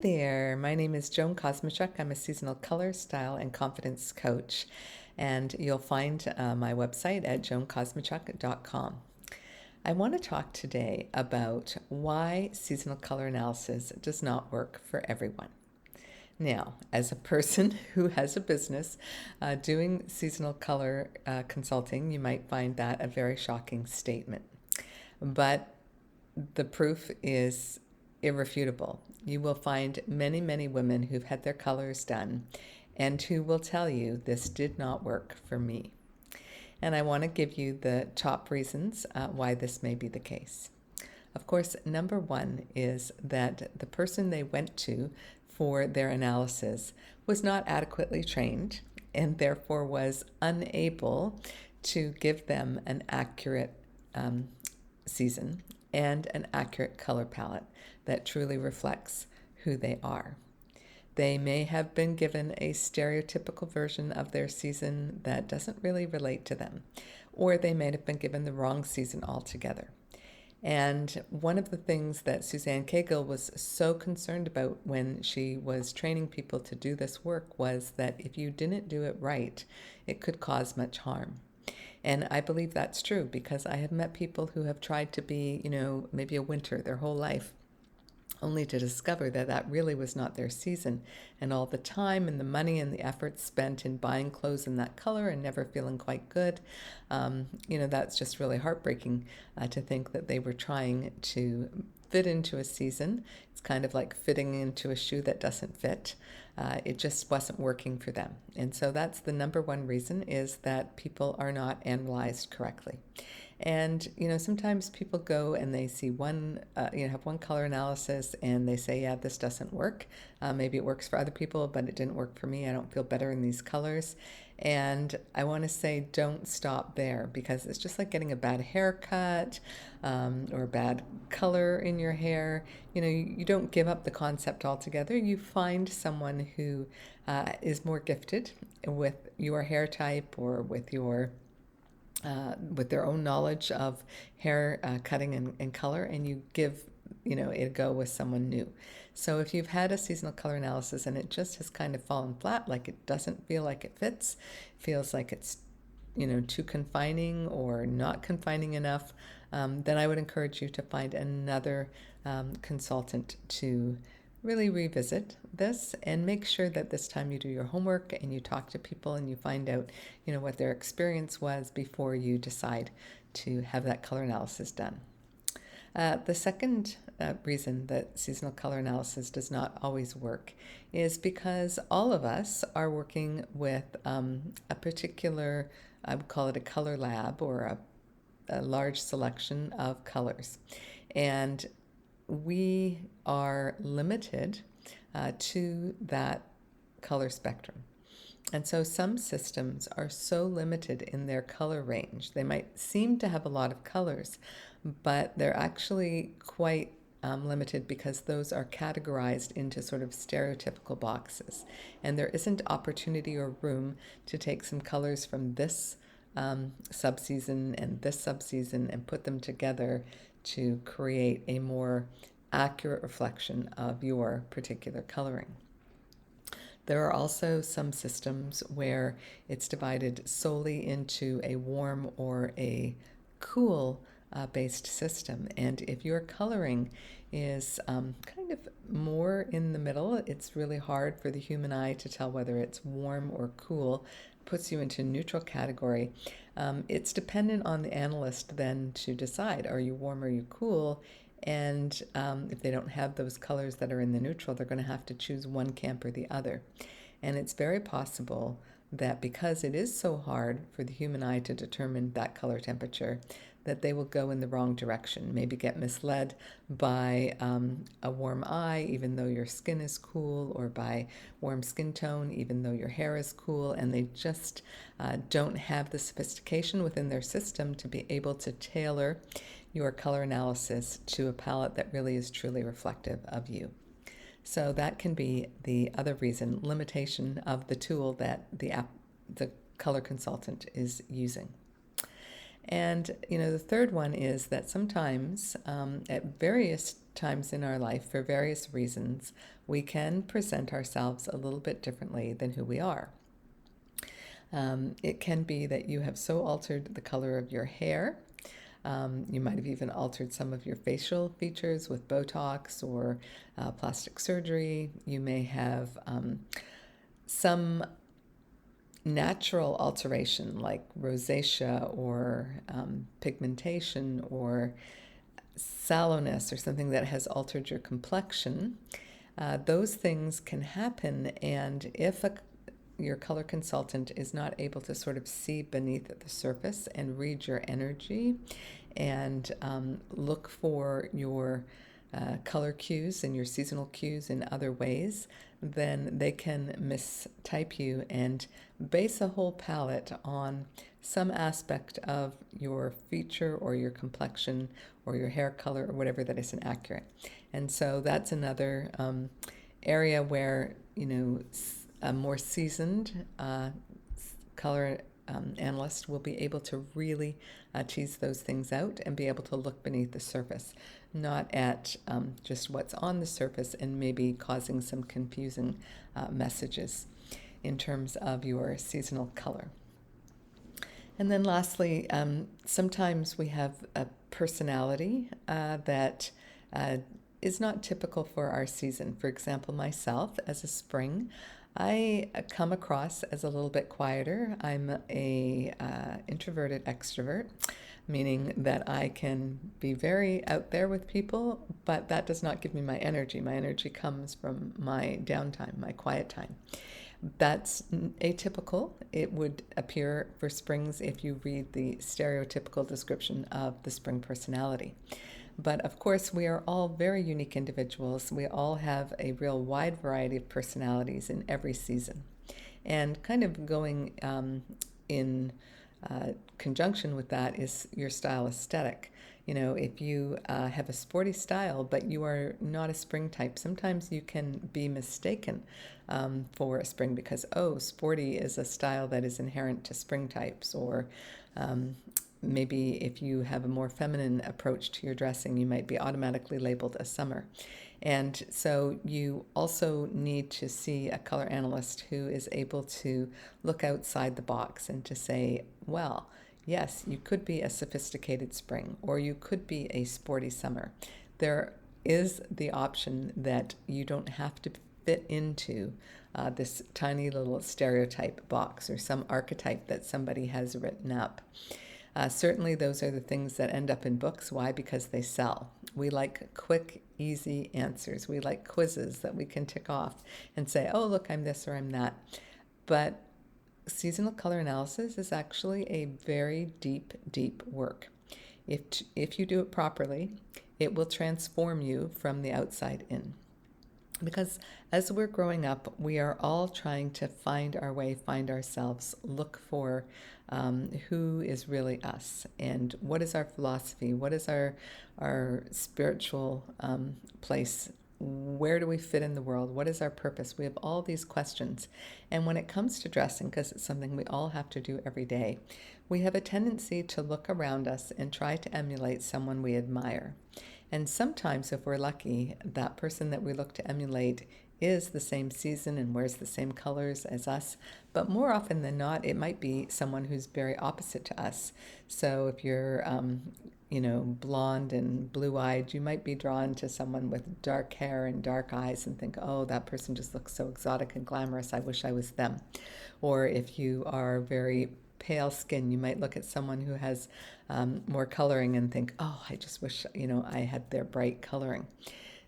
There, my name is Joan Kosmachuk. I'm a seasonal color, style, and confidence coach, and you'll find my website at joankosmachuk.com. I want to talk today about why seasonal color analysis does not work for everyone. Now, as a person who has a business doing seasonal color consulting, you might find that a very shocking statement. But the proof is irrefutable. You will find many, many women who've had their colors done and who will tell you this did not work for me. And I want to give you the top reasons why this may be the case. Of course, number one is that the person they went to for their analysis was not adequately trained and therefore was unable to give them an accurate season and an accurate color palette that truly reflects who they are. They may have been given a stereotypical version of their season that doesn't really relate to them, or they may have been given the wrong season altogether. And one of the things that Suzanne Cagle was so concerned about when she was training people to do this work was that if you didn't do it right, it could cause much harm. And I believe that's true because I have met people who have tried to be, maybe a winter their whole life, only to discover that that really was not their season. And all the time and the money and the effort spent in buying clothes in that color and never feeling quite good, that's just really heartbreaking to think that they were trying to fit into a season. It's kind of like fitting into a shoe that doesn't fit. It just wasn't working for them. And so that's the number one reason, is that people are not analyzed correctly. And, sometimes people go and they see have one color analysis and they say, yeah, this doesn't work. Maybe it works for other people, but it didn't work for me. I don't feel better in these colors. And I want to say, don't stop there, because it's just like getting a bad haircut or a bad color in your hair. You don't give up the concept altogether. You find someone who is more gifted with your hair type or with their own knowledge of hair cutting and color, and you give it a go with someone new. So if you've had a seasonal color analysis and it just has kind of fallen flat, like it doesn't feel like it fits, feels like it's too confining or not confining enough, then I would encourage you to find another consultant to really revisit this and make sure that this time you do your homework and you talk to people and you find out, what their experience was before you decide to have that color analysis done. The second reason that seasonal color analysis does not always work is because all of us are working with a particular, I would call it a color lab, or a large selection of colors. And we are limited to that color spectrum. And so some systems are so limited in their color range. They might seem to have a lot of colors, but they're actually quite limited because those are categorized into sort of stereotypical boxes. And there isn't opportunity or room to take some colors from this subseason and this subseason and put them together to create a more accurate reflection of your particular coloring. There are also some systems where it's divided solely into a warm or a cool based system. And if your coloring is kind of more in the middle, it's really hard for the human eye to tell whether it's warm or cool, puts you into neutral category. It's dependent on the analyst then to decide, are you warm or are you cool? And if they don't have those colors that are in the neutral, they're going to have to choose one camp or the other. And it's very possible that because it is so hard for the human eye to determine that color temperature, that they will go in the wrong direction, maybe get misled by a warm eye, even though your skin is cool, or by warm skin tone, even though your hair is cool, and they just don't have the sophistication within their system to be able to tailor your color analysis to a palette that really is truly reflective of you. So that can be the other reason, limitation of the tool that the color consultant is using. And, the third one is that sometimes, at various times in our life, for various reasons, we can present ourselves a little bit differently than who we are. It can be that you have so altered the color of your hair. You might have even altered some of your facial features with Botox or plastic surgery. You may have some natural alteration like rosacea or pigmentation or sallowness or something that has altered your complexion. Those things can happen, and if your color consultant is not able to sort of see beneath the surface and read your energy and look for your color cues and your seasonal cues in other ways, then they can mistype you and base a whole palette on some aspect of your feature or your complexion or your hair color or whatever that isn't accurate. And so that's another area where, a more seasoned color analyst will be able to really tease those things out and be able to look beneath the surface, not at just what's on the surface and maybe causing some confusing messages in terms of your seasonal color. And then lastly, sometimes we have a personality that is not typical for our season. For example, myself as a spring, I come across as a little bit quieter. I'm a introverted extrovert, meaning that I can be very out there with people, but that does not give me my energy. My energy comes from my downtime, my quiet time. That's atypical. It would appear for springs if you read the stereotypical description of the spring personality. But of course, we are all very unique individuals. We all have a real wide variety of personalities in every season. And kind of going in conjunction with that is your style aesthetic. If you have a sporty style, but you are not a spring type, sometimes you can be mistaken for a spring because, sporty is a style that is inherent to spring types, or maybe if you have a more feminine approach to your dressing, you might be automatically labeled a summer. And so you also need to see a color analyst who is able to look outside the box and to say, well, yes, you could be a sophisticated spring or you could be a sporty summer. There is the option that you don't have to fit into this tiny little stereotype box or some archetype that somebody has written up. Certainly those are the things that end up in books. Why? Because they sell. We like quick, easy answers. We like quizzes that we can tick off and say, oh, look, I'm this or I'm that. But seasonal color analysis is actually a very deep, deep work. If you do it properly, it will transform you from the outside in. Because as we're growing up, we are all trying to find our way, find ourselves, look for who is really us, and what is our philosophy, what is our spiritual place, where do we fit in the world, what is our purpose? We have all these questions. And when it comes to dressing, because it's something we all have to do every day, we have a tendency to look around us and try to emulate someone we admire. And sometimes, if we're lucky, that person that we look to emulate is the same season and wears the same colors as us. But more often than not, it might be someone who's very opposite to us. So if you're, blonde and blue-eyed, you might be drawn to someone with dark hair and dark eyes and think, oh, that person just looks so exotic and glamorous. I wish I was them. Or if you are very pale skin, you might look at someone who has more coloring and think, oh, I just wish, I had their bright coloring.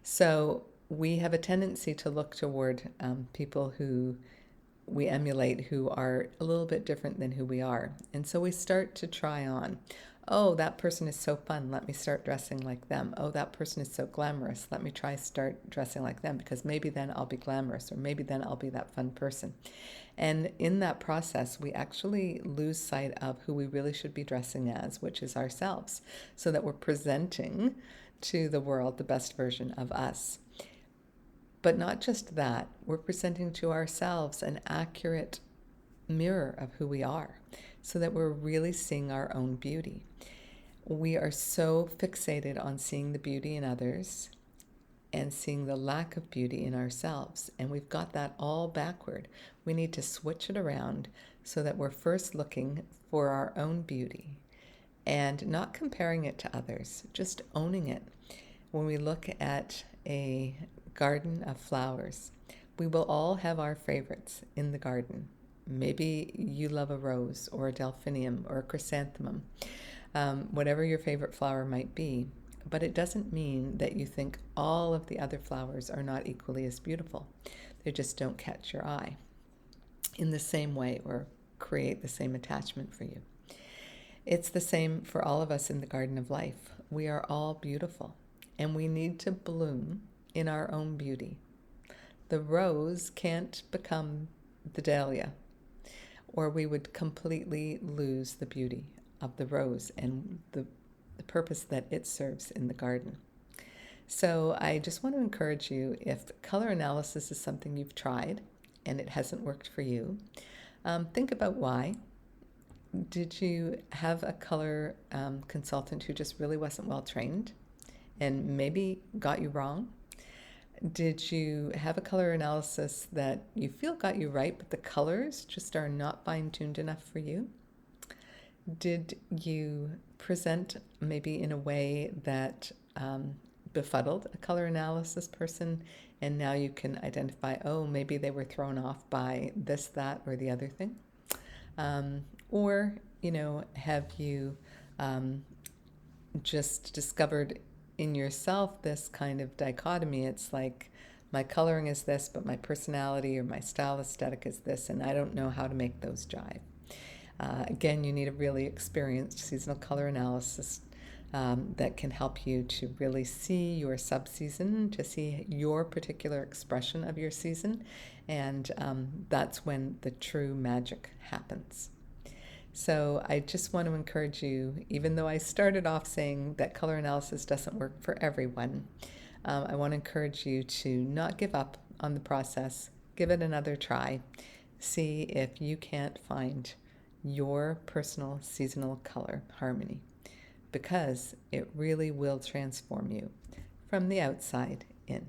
So we have a tendency to look toward people who we emulate who are a little bit different than who we are. And so we start to try on. Oh, that person is so fun. Let me start dressing like them. Oh, that person is so glamorous. Let me start dressing like them because maybe then I'll be glamorous or maybe then I'll be that fun person. And in that process, we actually lose sight of who we really should be dressing as, which is ourselves, so that we're presenting to the world the best version of us. But not just that, we're presenting to ourselves an accurate mirror of who we are. so that we're really seeing our own beauty. We are so fixated on seeing the beauty in others and seeing the lack of beauty in ourselves. And we've got that all backward. We need to switch it around so that we're first looking for our own beauty and not comparing it to others, just owning it. When we look at a garden of flowers, we will all have our favorites in the garden. Maybe you love a rose or a delphinium or a chrysanthemum, whatever your favorite flower might be. But it doesn't mean that you think all of the other flowers are not equally as beautiful. They just don't catch your eye in the same way or create the same attachment for you. It's the same for all of us in the garden of life. We are all beautiful, and we need to bloom in our own beauty. The rose can't become the dahlia, or we would completely lose the beauty of the rose and the purpose that it serves in the garden. So I just want to encourage you, if color analysis is something you've tried and it hasn't worked for you, think about why. Did you have a color consultant who just really wasn't well trained and maybe got you wrong? Did you have a color analysis that you feel got you right, but the colors just are not fine-tuned enough for you? Did you present maybe in a way that befuddled a color analysis person, and now you can identify, oh, maybe they were thrown off by this, that, or the other thing? Or, have you just discovered in yourself this kind of dichotomy? It's like, my coloring is this, but my personality or my style aesthetic is this, and I don't know how to make those jive. Again, you need a really experienced seasonal color analysis that can help you to really see your subseason, to see your particular expression of your season, and that's when the true magic happens. So I just want to encourage you, even though I started off saying that color analysis doesn't work for everyone, I want to encourage you to not give up on the process. Give it another try. See if you can't find your personal seasonal color harmony, because it really will transform you from the outside in.